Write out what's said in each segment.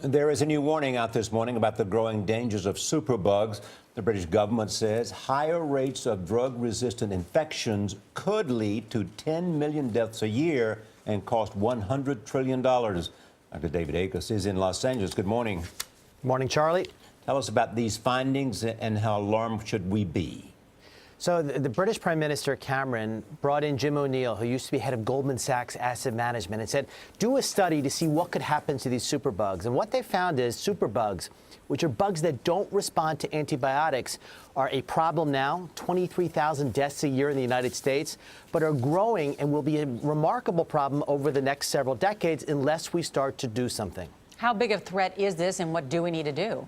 There is a new warning out this morning about the growing dangers of superbugs. The British government says higher rates of drug-resistant infections could lead to 10 million deaths a year and cost $100 trillion. Dr. David Agus is in Los Angeles. Good morning. Good morning, Charlie. Tell us about these findings and how alarmed should we be? So the British Prime Minister Cameron brought in Jim O'Neill, who used to be head of Goldman Sachs Asset Management, and said, do a study to see what could happen to these superbugs. And what they found is superbugs, which are bugs that don't respond to antibiotics, are a problem now, 23,000 deaths a year in the United States, but are growing and will be a remarkable problem over the next several decades unless we start to do something. How big a threat is this, and what do we need to do?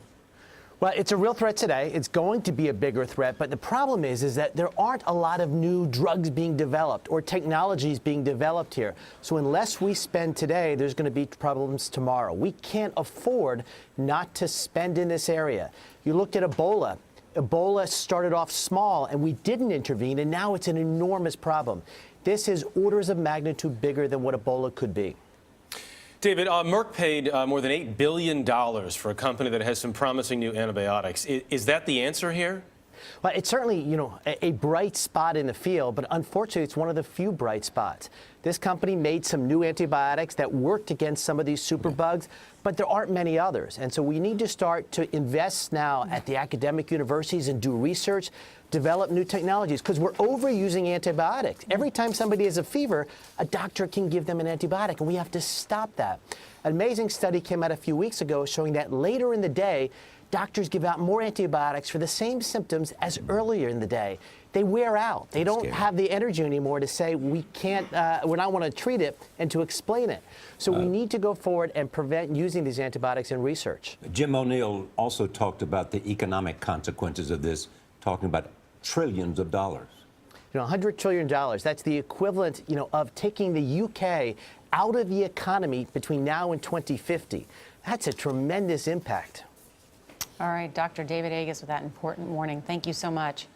Well, it's a real threat today. It's going to be a bigger threat. But the problem is that there aren't a lot of new drugs being developed or technologies being developed here. So unless we spend today, there's going to be problems tomorrow. We can't afford not to spend in this area. You looked at Ebola. Ebola started off small, and we didn't intervene, and now it's an enormous problem. This is orders of magnitude bigger than what Ebola could be. David, Merck paid more than $8 billion for a company that has some promising new antibiotics. Is that the answer here? Well, it's certainly, a bright spot in the field, but unfortunately, it's one of the few bright spots. This company made some new antibiotics that worked against some of these superbugs, but there aren't many others. And so we need to start to invest now at the academic universities and do research, develop new technologies, because we're overusing antibiotics. Every time somebody has a fever, a doctor can give them an antibiotic, and we have to stop that. An amazing study came out a few weeks ago showing that later in the day, doctors give out more antibiotics for the same symptoms as earlier in the day. They wear out. They don't have the energy anymore to say we can't, we don't want to treat it and to explain it. So we need to go forward and prevent using these antibiotics in research. Jim O'Neill also talked about the economic consequences of this, talking about trillions of dollars. $100 trillion, that's the equivalent, of taking the UK out of the economy between now and 2050. That's a tremendous impact. All right, Dr. David Agus with that important warning. Thank you so much.